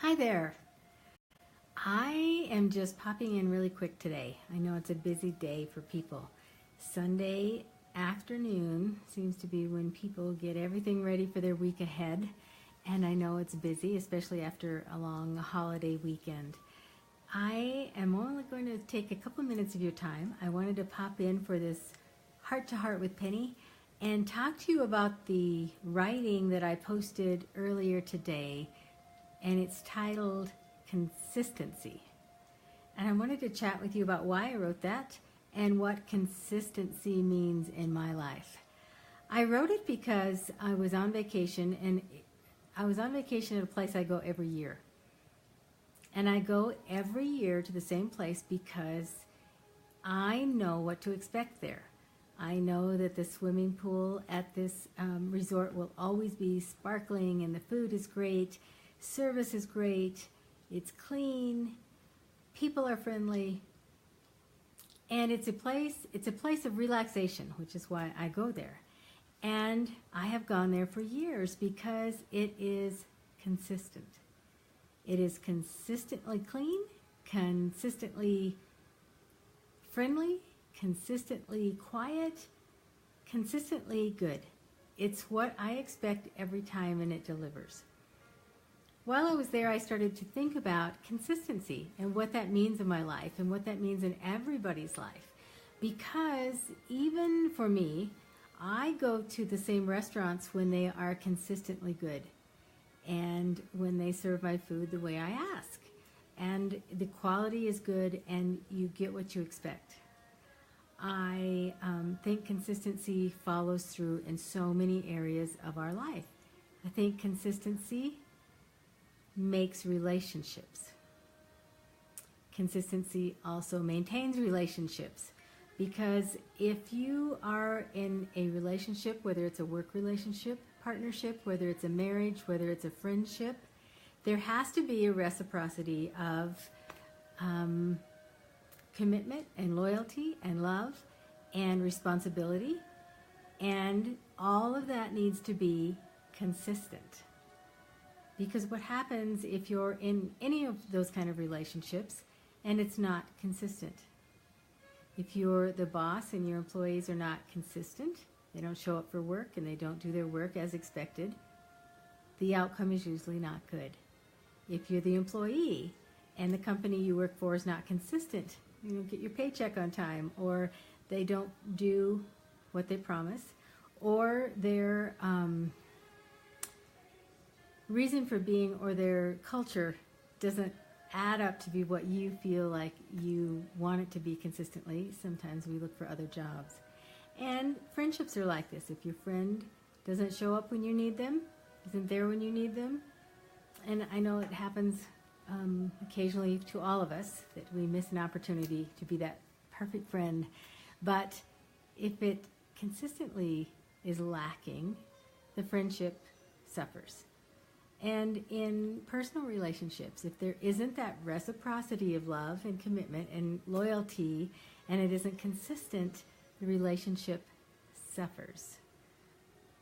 Hi there. I am just popping in really quick today. I know it's a busy day for people. Sunday afternoon seems to be when people get everything ready for their week ahead. And I know it's busy, especially after a long holiday weekend. I am only going to take a couple minutes of your time. I wanted to pop in for this Heart to Heart with Penny and talk to you about the writing that I posted earlier today, and it's titled Consistency. And I wanted to chat with you about why I wrote that and what consistency means in my life. I wrote it because I was on vacation, and I was on vacation at a place I go every year. And I go every year to the same place because I know what to expect there. I know that the swimming pool at this resort will always be sparkling, and the food is great, service is great, it's clean, people are friendly, and it's a place of relaxation, which is why I go there. And I have gone there for years because it is consistent. It is consistently clean, consistently friendly, consistently quiet, consistently good. It's what I expect every time, and it delivers. While I was there, I started to think about consistency and what that means in my life and what that means in everybody's life. Because even for me, I go to the same restaurants when they are consistently good and when they serve my food the way I ask. And the quality is good and you get what you expect. I think consistency follows through in so many areas of our life. I think consistency makes relationships. Consistency also maintains relationships, because if you are in a relationship, whether it's a work relationship, partnership, whether it's a marriage, whether it's a friendship, there has to be a reciprocity of commitment and loyalty and love and responsibility, and all of that needs to be consistent. Because what happens if you're in any of those kind of relationships and it's not consistent? If you're the boss and your employees are not consistent, they don't show up for work and they don't do their work as expected, the outcome is usually not good. If you're the employee and the company you work for is not consistent, you don't get your paycheck on time, or they don't do what they promise, or their reason for being or their culture doesn't add up to be what you feel like you want it to be consistently, sometimes we look for other jobs. And friendships are like this. If your friend doesn't show up when you need them, isn't there when you need them, and I know it happens occasionally to all of us, that we miss an opportunity to be that perfect friend, but if it consistently is lacking, the friendship suffers. And in personal relationships, if there isn't that reciprocity of love and commitment and loyalty, and it isn't consistent, the relationship suffers.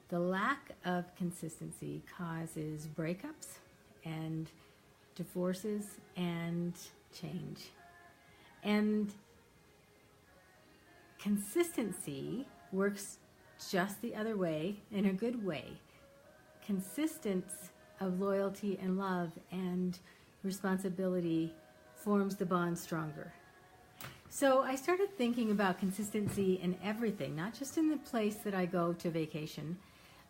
The lack of consistency causes breakups and divorces and change. And consistency works just the other way, in a good way. Consistency of loyalty and love and responsibility forms the bond stronger. So I started thinking about consistency in everything, not just in the place that I go to vacation,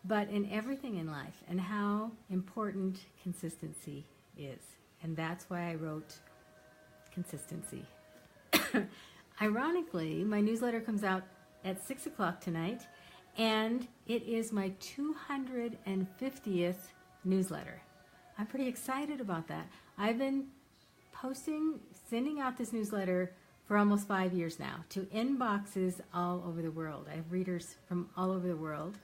but in everything in life, and how important consistency is. And that's why I wrote Consistency. Ironically, my newsletter comes out at 6 o'clock tonight, and it is my 250th newsletter. I'm pretty excited about that. I've been sending out this newsletter for almost 5 years now to inboxes all over the world. I have readers from all over the world,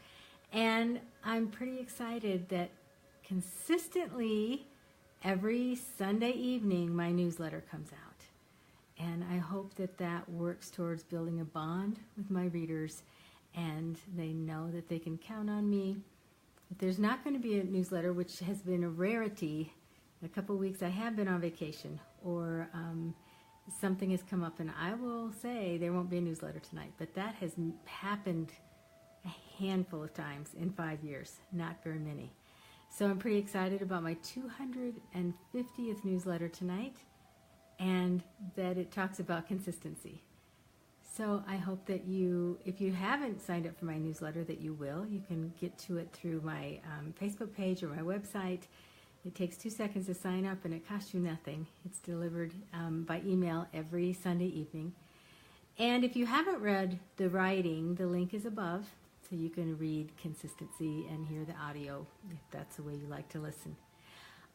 and I'm pretty excited that consistently every Sunday evening my newsletter comes out. And I hope that that works towards building a bond with my readers, and they know that they can count on me. If there's not going to be a newsletter, which has been a rarity a couple weeks I have been on vacation, or something has come up, and I will say there won't be a newsletter tonight, but that has happened a handful of times in 5 years, not very many. So I'm pretty excited about my 250th newsletter tonight, and that it talks about consistency. So I hope that you, if you haven't signed up for my newsletter, that you will. You can get to it through my Facebook page or my website. It takes 2 seconds to sign up, and it costs you nothing. It's delivered by email every Sunday evening. And if you haven't read the writing, the link is above, so you can read Consistency and hear the audio if that's the way you like to listen.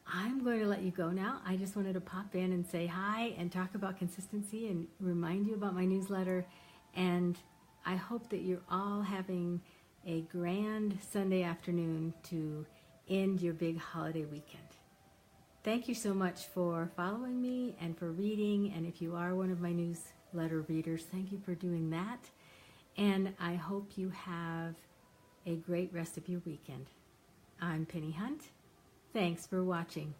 I'm going to let you go now. I just wanted to pop in and say hi and talk about consistency and remind you about my newsletter. And I hope that you're all having a grand Sunday afternoon to end your big holiday weekend. Thank you so much for following me and for reading. And if you are one of my newsletter readers, thank you for doing that. And I hope you have a great rest of your weekend. I'm Penny Hunt. Thanks for watching.